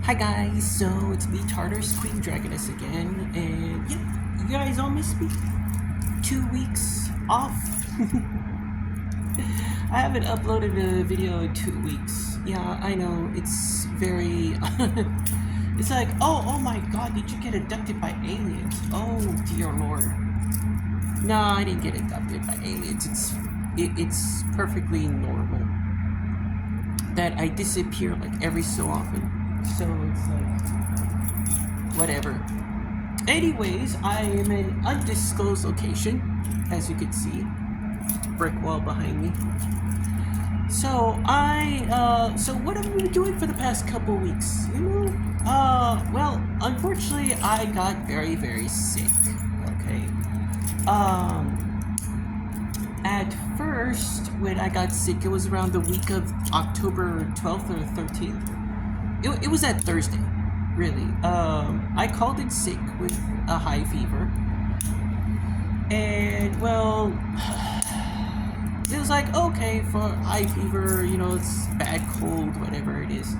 Hi guys, so it's me, Tartar's Queen Dragoness again, and yeah, you guys all missed me. 2 weeks off. I haven't uploaded a video in 2 weeks. Yeah, I know, it's very... it's like, oh my god, did you get abducted by aliens? Oh dear lord. No, I didn't get abducted by aliens. It's perfectly normal that I disappear like every so often. So it's like, whatever. Anyways, I am in an undisclosed location, as you can see. Brick wall behind me. So so what have we been doing for the past couple weeks? Well, unfortunately, I got very, very sick. Okay. At first, when I got sick, it was around the week of October 12th or 13th. It was that Thursday, really. I called in sick with a high fever. And, well, it was like, okay, for high fever, it's bad cold, whatever it is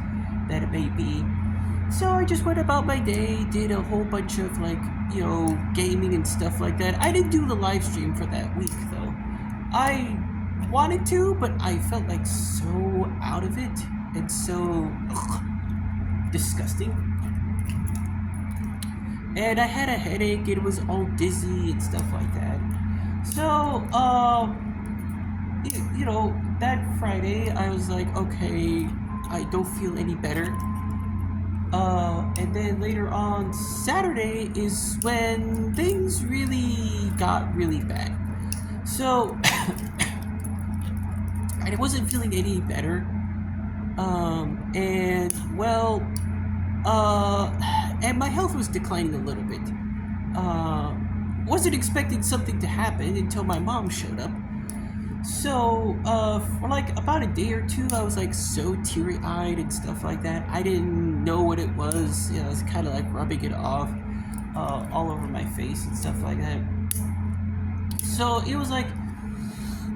that it may be. So I just went about my day, did a whole bunch of, gaming and stuff like that. I didn't do the live stream for that week, though. I wanted to, but I felt like so out of it and so disgusting. And I had a headache, it was all dizzy and stuff like that. So, that Friday, I was like, okay, I don't feel any better. And then later on, Saturday is when things really got really bad. So, I wasn't feeling any better. And my health was declining a little bit. Wasn't expecting something to happen until my mom showed up. So, for like about a day or two, I was like so teary-eyed and stuff like that. I didn't know what it was. I was kind of like rubbing it off all over my face and stuff like that. So it was like,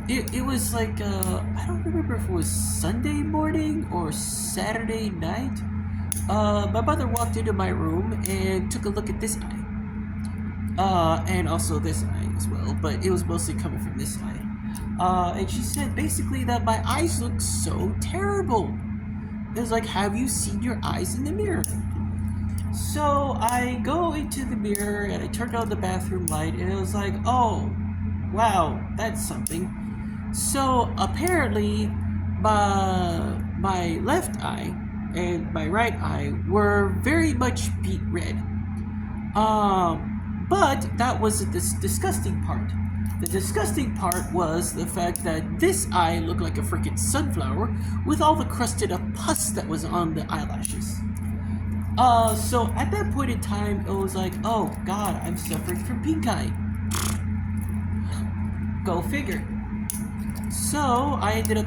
it was like, I don't remember if it was Sunday morning or Saturday night. My mother walked into my room and took a look at this eye. And also this eye as well, but it was mostly coming from this eye. And she said basically that my eyes look so terrible. It was like, have you seen your eyes in the mirror? So I go into the mirror and I turned on the bathroom light and it was like, oh, wow, that's something. So apparently my left eye and my right eye were very much beet red. But that wasn't this disgusting part. The disgusting part was the fact that this eye looked like a freaking sunflower with all the crusted up pus that was on the eyelashes. So at that point in time, it was like, oh god, I'm suffering from pink eye. Go figure. So I ended up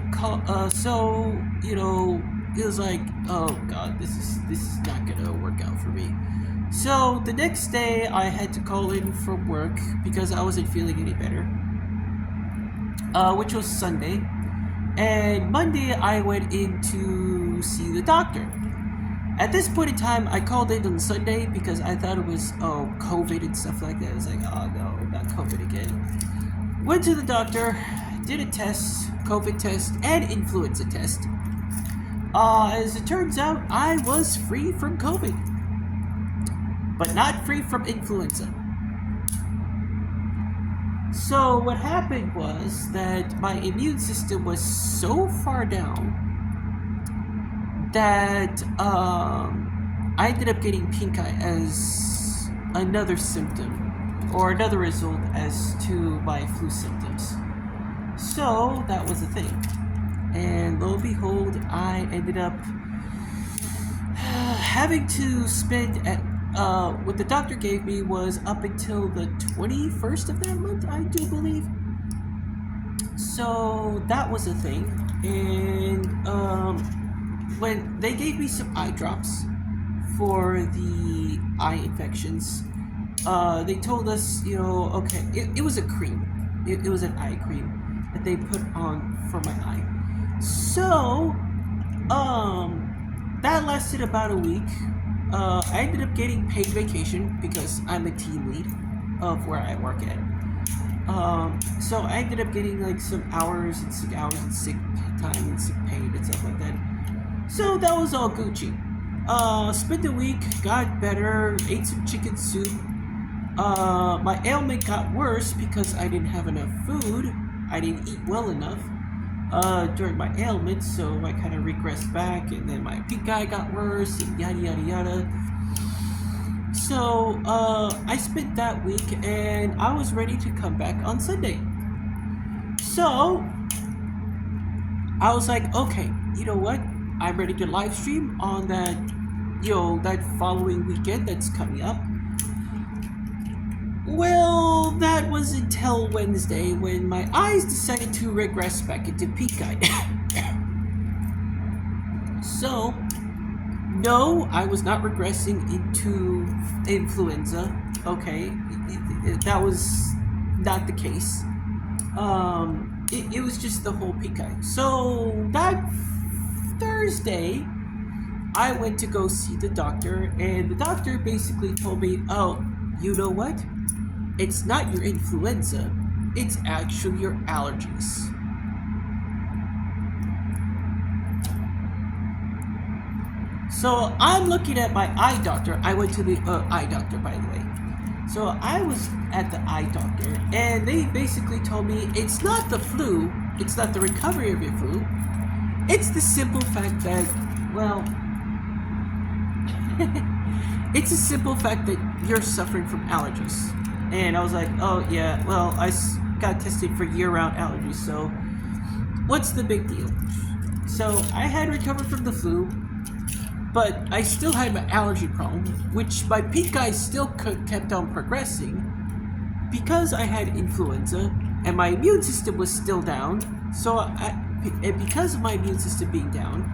it was like, oh god, this is not gonna work out for me. So the next day I had to call in from work because I wasn't feeling any better, which was Sunday. And Monday I went in to see the doctor. At this point in time, I called in on Sunday because I thought it was COVID and stuff like that. I was like, oh no, not COVID again. Went to the doctor, did a test, COVID test, and influenza test. As it turns out, I was free from COVID, but not free from influenza. So what happened was that my immune system was so far down that I ended up getting pink eye as another symptom or another result as to my flu symptoms. So that was the thing. And lo and behold, I ended up having to spend what the doctor gave me was up until the 21st of that month, I do believe. So that was a thing. And when they gave me some eye drops for the eye infections, they told us, okay, it was a cream. It was an eye cream that they put on for my eye. So, that lasted about a week. I ended up getting paid vacation because I'm a team lead of where I work at. So I ended up getting like some hours and sick time and sick pay and stuff like that. So that was all Gucci. Spent the week, got better, ate some chicken soup. My ailment got worse because I didn't have enough food. I didn't eat well enough during my ailment, so I kind of regressed back, and then my pink eye got worse, and yada yada yada. So I spent that week, and I was ready to come back on Sunday. So I was like, okay, you know what? I'm ready to live stream on that, that following weekend that's coming up. Well, that was until Wednesday when my eyes decided to regress back into pink eye. So, no, I was not regressing into influenza. Okay, that was not the case. It was just the whole pink eye. So that Thursday, I went to go see the doctor, and the doctor basically told me, oh, you know what? It's not your influenza, it's actually your allergies. So I'm looking at my eye doctor. I went to the eye doctor, by the way. So I was at the eye doctor, and they basically told me it's not the flu, it's not the recovery of your flu, it's the simple fact that, well, it's a simple fact that you're suffering from allergies. And I was like, oh yeah, well, I got tested for year-round allergies, so what's the big deal? So I had recovered from the flu, but I still had my allergy problem, which my pink eye still kept on progressing because I had influenza and my immune system was still down. So and because of my immune system being down,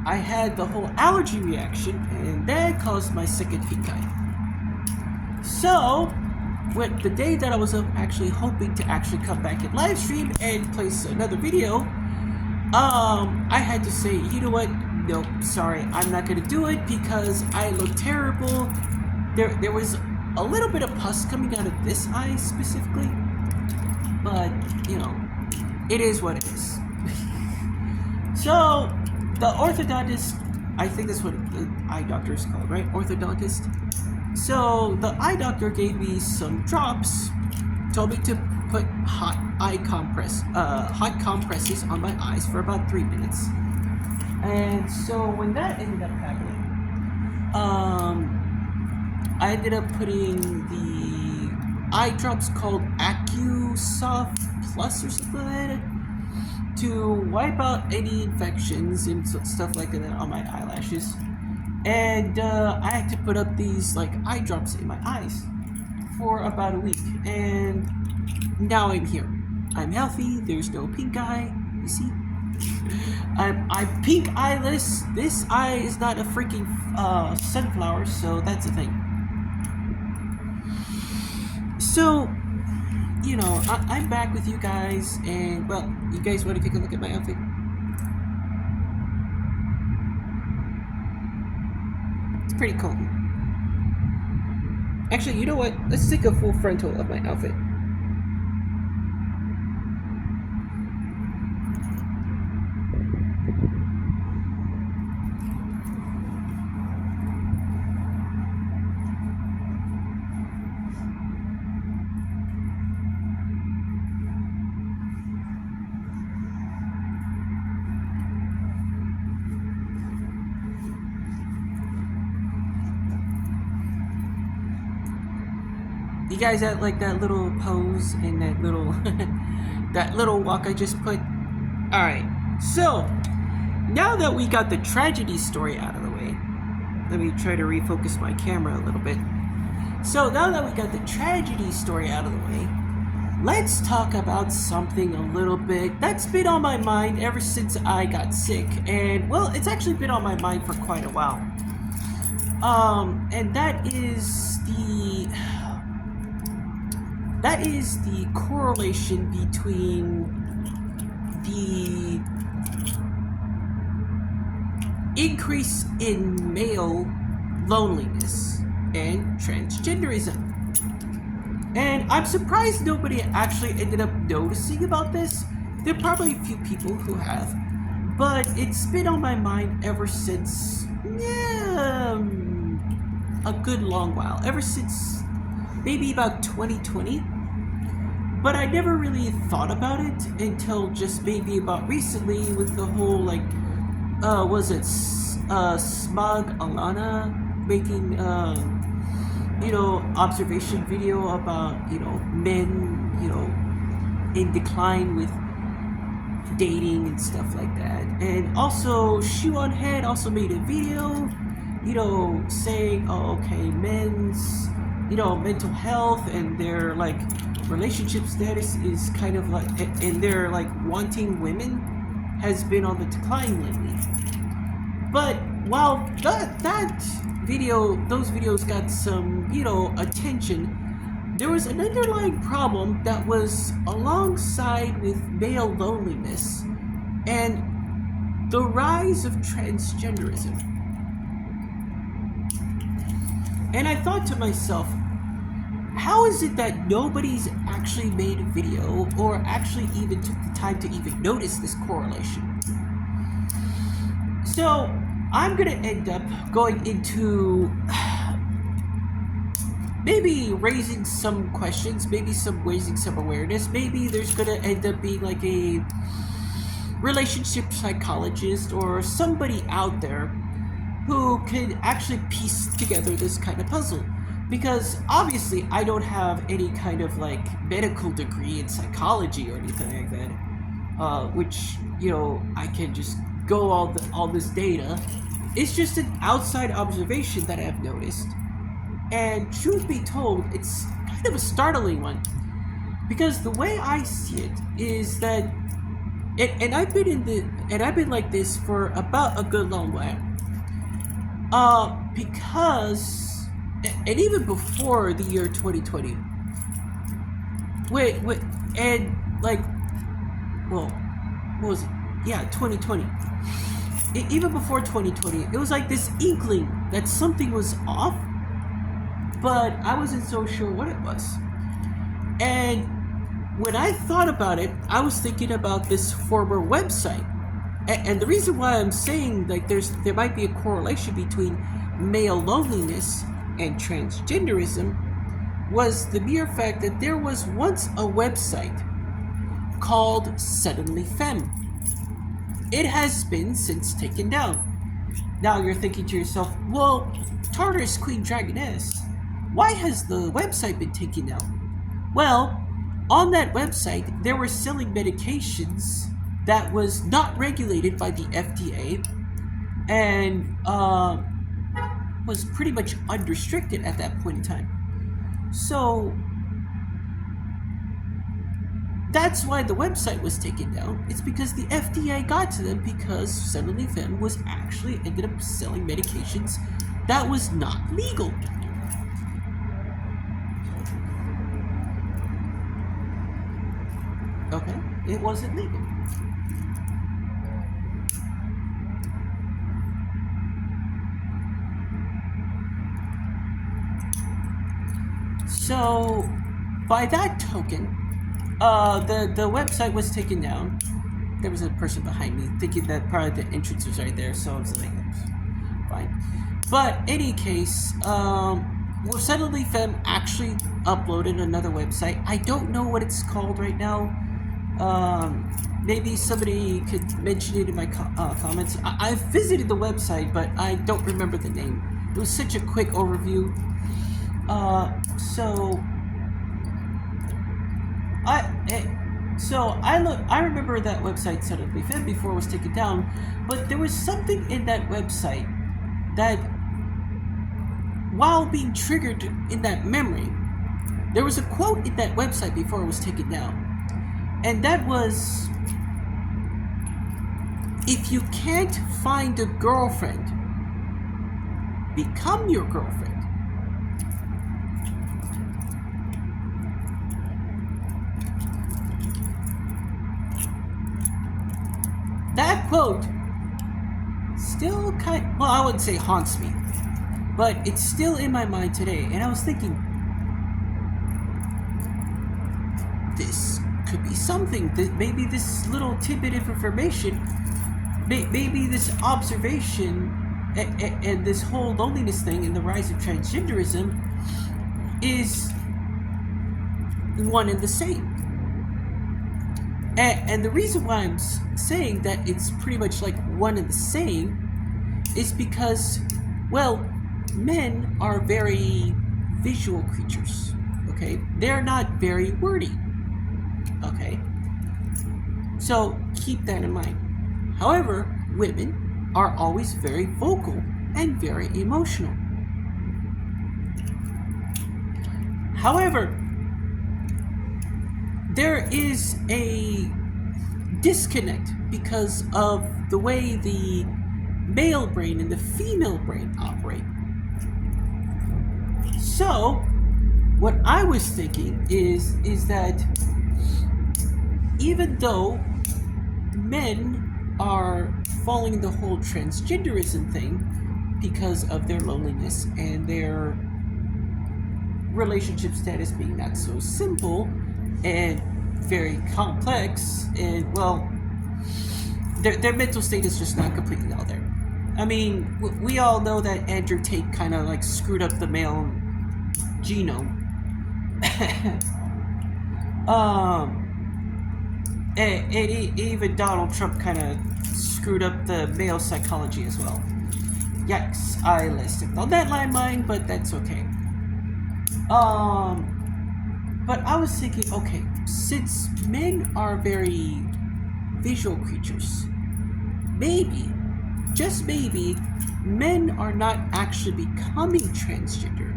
I had the whole allergy reaction, and that caused my second pink eye. So with the day that I was actually hoping to actually come back and live stream and place another video, I had to say, you know what? Nope, sorry, I'm not gonna do it because I look terrible. There was a little bit of pus coming out of this eye specifically, but it is what it is. So the orthodontist, I think that's what the eye doctor is called, right? Orthodontist. So the eye doctor gave me some drops, told me to put hot compresses on my eyes for about 3 minutes. And so when that ended up happening, I ended up putting the eye drops called AccuSoft Plus or something like that to wipe out any infections and stuff like that on my eyelashes. And I had to put up these like eye drops in my eyes for about a week, and now I'm here. I'm healthy. There's no pink eye. You see, I'm pink eyeless. This eye is not a freaking sunflower, so that's the thing. So, I'm back with you guys, and well, you guys want to take a look at my outfit? It's pretty cool. Actually, you know what? Let's take a full frontal of my outfit. You guys like that little pose and that little that little walk I just put? Alright, so now that we got the tragedy story out of the way, let me try to refocus my camera a little bit. So now that we got the tragedy story out of the way, let's talk about something a little bit that's been on my mind ever since I got sick, and well, it's actually been on my mind for quite a while. And that is the correlation between increase in male loneliness and transgenderism. And I'm surprised nobody actually ended up noticing about this. There are probably a few people who have, but it's been on my mind ever since, a good long while. Ever since maybe about 2020. But I never really thought about it until just maybe about recently with the whole, like, was it Smog Alana making, observation video about, men, in decline with dating and stuff like that. And also, Shoe on Head also made a video, saying, oh, okay, men's, mental health and their, like, relationship status is kind of like, and their, like, wanting women has been on the decline lately. But while those videos got some, attention, there was an underlying problem that was alongside with male loneliness and the rise of transgenderism. And I thought to myself, how is it that nobody's actually made a video or actually even took the time to even notice this correlation? So I'm gonna end up going into maybe raising some questions, maybe raising some awareness. Maybe there's gonna end up being like a relationship psychologist or somebody out there who can actually piece together this kind of puzzle. Because obviously I don't have any kind of like medical degree in psychology or anything like that, which, I can just go all this data. It's just an outside observation that I've noticed. And truth be told, it's kind of a startling one. Because the way I see it is that, and I've been like this for about a good long while. Because, and even before the year 2020, and like, well, what was it? Yeah, 2020. Even before 2020, it was like this inkling that something was off, but I wasn't so sure what it was. And when I thought about it, I was thinking about this former website. And the reason why I'm saying like there might be a correlation between male loneliness and transgenderism was the mere fact that there was once a website called Suddenly Femme. It has been since taken down. Now you're thinking to yourself, well, Tartarus Queen Dragoness, why has the website been taken down? Well, on that website, there were selling medications that was not regulated by the FDA and was pretty much unrestricted at that point in time. So that's why the website was taken down. It's because the FDA got to them because Suddenly Femme was actually ended up selling medications that was not legal. Okay, it wasn't legal. So, by that token, the website was taken down. There was a person behind me thinking that probably the entrance was right there, so I was like, fine. But any case, Suddenly Femme actually uploaded another website. I don't know what it's called right now. Maybe somebody could mention it in my comments. I've visited the website, but I don't remember the name. It was such a quick overview. I remember that website Suddenly Femme before it was taken down, but there was something in that website that, while being triggered in that memory, there was a quote in that website before it was taken down. And that was, if you can't find a girlfriend, become your girlfriend. That quote still well, I wouldn't say haunts me, but it's still in my mind today. And I was thinking, this could be something. That maybe this little tidbit of information, maybe this observation, and this whole loneliness thing and the rise of transgenderism is one and the same. And the reason why I'm saying that it's pretty much like one and the same is because, well, men are very visual creatures, okay? They're not very wordy, okay? So keep that in mind. However, women are always very vocal and very emotional. However, there is a disconnect because of the way the male brain and the female brain operate. So, what I was thinking is that even though men are following the whole transgenderism thing because of their loneliness and their relationship status being not so simple and very complex, and well, their mental state is just not completely all there. I mean, we all know that Andrew Tate kind of like screwed up the male genome. And even Donald Trump kind of screwed up the male psychology as well. Yikes, I listed on that landmine, but that's okay. But I was thinking, okay, since men are very visual creatures, maybe, just maybe, men are not actually becoming transgender.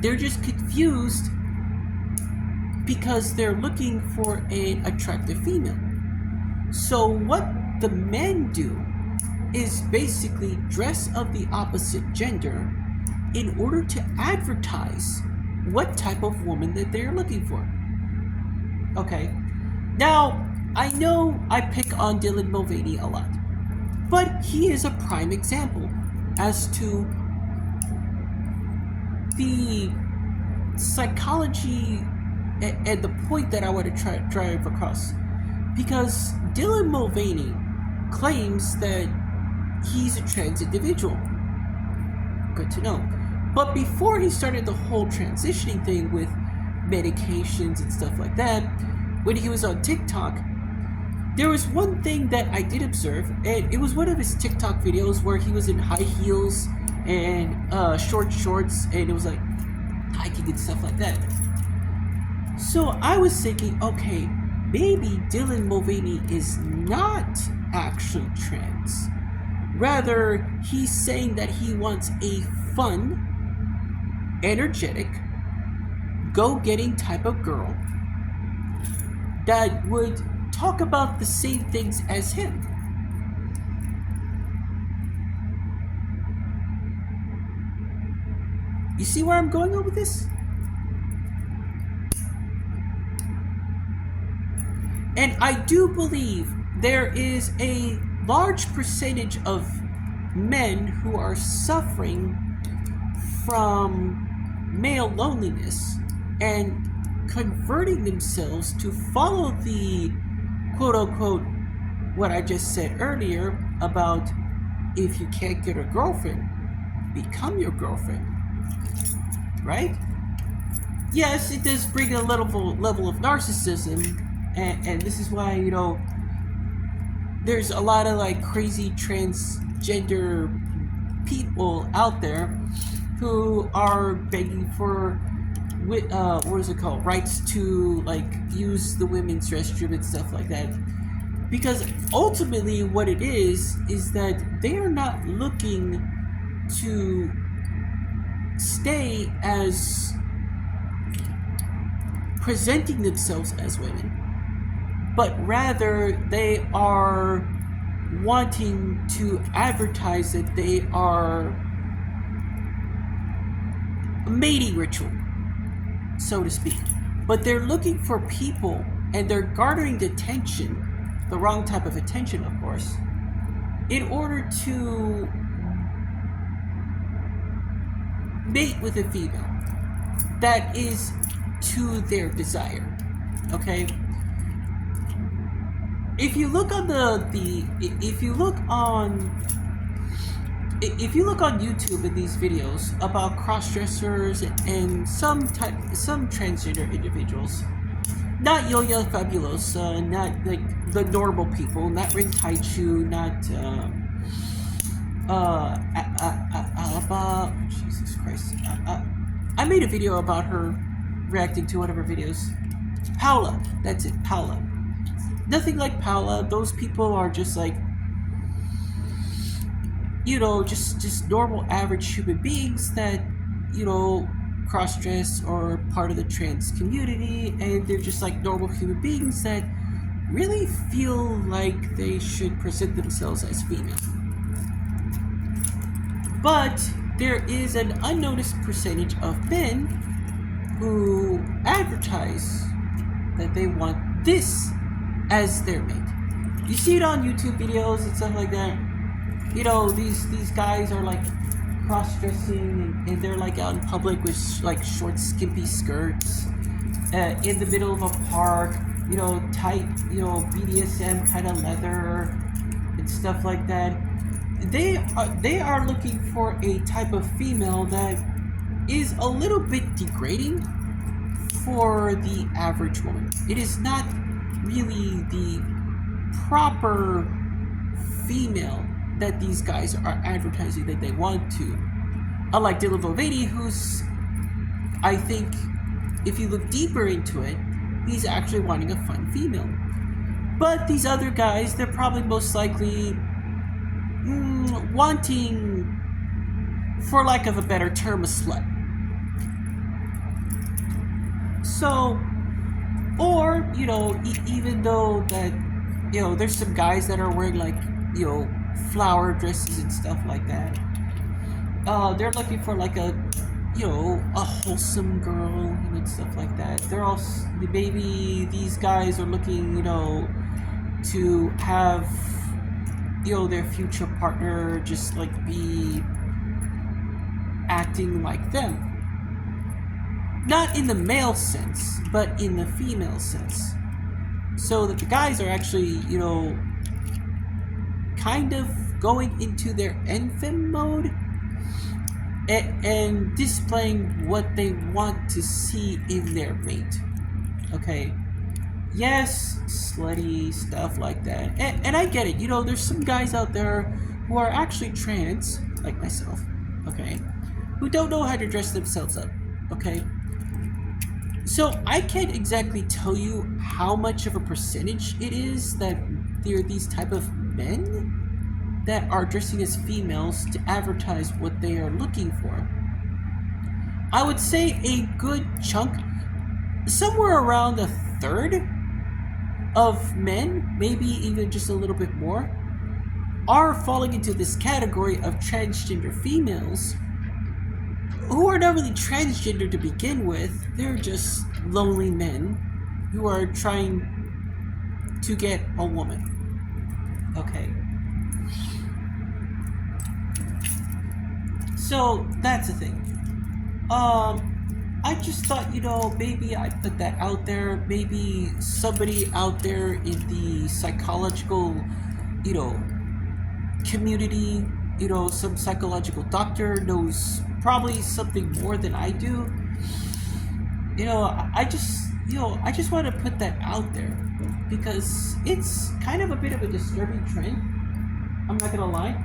They're just confused because they're looking for an attractive female. So what the men do is basically dress of the opposite gender in order to advertise what type of woman that they're looking for. Okay. Now, I know I pick on Dylan Mulvaney a lot, but he is a prime example as to the psychology and the point that I want to drive across. Because Dylan Mulvaney claims that he's a trans individual. Good to know. But before he started the whole transitioning thing with medications and stuff like that, when he was on TikTok, there was one thing that I did observe, and it was one of his TikTok videos where he was in high heels and short shorts, and it was like hiking and stuff like that. So I was thinking, okay, maybe Dylan Mulvaney is not actually trans. Rather, he's saying that he wants a fun, energetic, go-getting type of girl that would talk about the same things as him. You see where I'm going over this? And I do believe there is a large percentage of men who are suffering from male loneliness and converting themselves to follow the quote-unquote what I just said earlier about if you can't get a girlfriend, become your girlfriend, right? Yes, it does bring a level of narcissism, and this is why, you know, there's a lot of like crazy transgender people out there who are begging for what is it called, rights to like use the women's restroom and stuff like that, because ultimately what it is that they are not looking to stay as presenting themselves as women, but rather they are wanting to advertise that they are a mating ritual, so to speak. But they're looking for people, and they're garnering the attention, the wrong type of attention, of course, in order to mate with a female that is to their desire. Okay? If you look on if you look on YouTube in these videos about cross-dressers and some transgender individuals, not Yoya Fabulosa, not like the normal people, not Rin Taichu, not Alaba. Jesus Christ! I made a video about her reacting to one of her videos. Paula, that's it, Paula. Nothing like Paula. Those people are just like, you know, just normal average human beings that, you know, cross-dress or part of the trans community, and they're just like normal human beings that really feel like they should present themselves as female. But there is an unnoticed percentage of men who advertise that they want this as their mate. You see it on YouTube videos and stuff like that. You know, these guys are like cross-dressing and they're like out in public with like short skimpy skirts in the middle of a park, you know, tight, you know, BDSM kind of leather and stuff like that. They are looking for a type of female that is a little bit degrading for the average woman. It is not really the proper female that these guys are advertising that they want to. Unlike Dylan Mulvaney, who's, I think, if you look deeper into it, he's actually wanting a fun female. But these other guys, they're probably most likely wanting, for lack of a better term, a slut. So, or, you know, even though that, you know, there's some guys that are wearing like, you know, flower dresses and stuff like that. They're looking for like a, you know, a wholesome girl and stuff like that. They're also, maybe these guys are looking, you know, to have, you know, their future partner just like be acting like them. Not in the male sense, but in the female sense. So that the guys are actually, you know, kind of going into their enfem mode and displaying what they want to see in their mate. Okay? Yes, slutty stuff like that. And I get it. You know, there's some guys out there who are actually trans, like myself, okay, who don't know how to dress themselves up, okay? So I can't exactly tell you how much of a percentage it is that there are these type of men that are dressing as females to advertise what they are looking for. I would say a good chunk, somewhere around a third of men, maybe even just a little bit more, are falling into this category of transgender females who are not really transgender to begin with. They're just lonely men who are trying to get a woman. Okay. So that's the thing. I just thought, you know, maybe I put that out there. Maybe somebody out there in the psychological, you know, community, you know, some psychological doctor knows probably something more than I do. You know, I just want to put that out there because it's kind of a bit of a disturbing trend. I'm not gonna lie.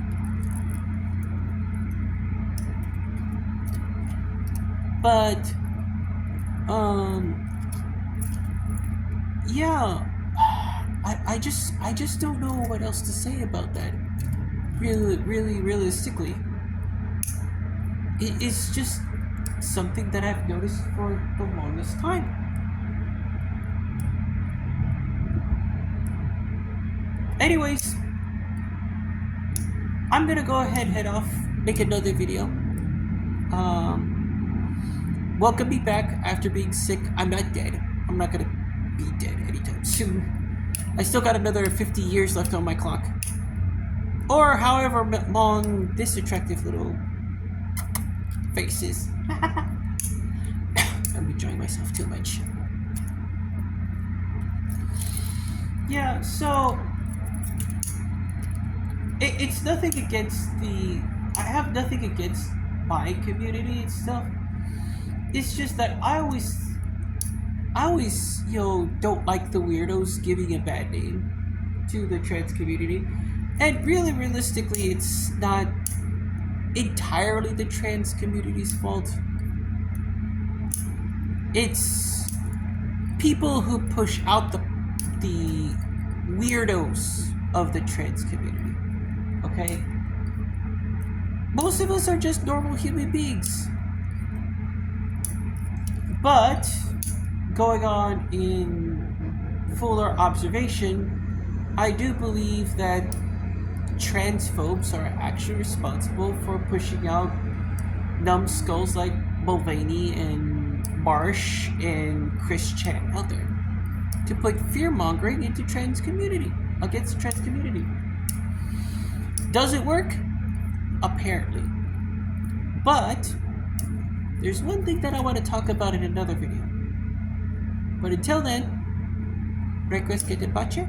But, yeah, I just don't know what else to say about that. Really, realistically. It's just something that I've noticed for the longest time. Anyways, I'm gonna go ahead, head off, make another video. Welcome me back after being sick. I'm not dead. I'm not gonna be dead anytime soon. I still got another 50 years left on my clock. or however long this attractive little face is. I'm enjoying myself too much. Yeah, so it's nothing against the. I have nothing against my community and stuff. It's just that I always, don't like the weirdos giving a bad name to the trans community. And really, realistically, it's not entirely the trans community's fault. It's people who push out the weirdos of the trans community. Okay? Most of us are just normal human beings. But going on in fuller observation, I do believe that transphobes are actually responsible for pushing out numbskulls like Mulvaney and Marsh and Chris Chan out there to put fear-mongering into against the trans community. Does it work? Apparently. But there's one thing that I want to talk about in another video. But until then, request que te pache.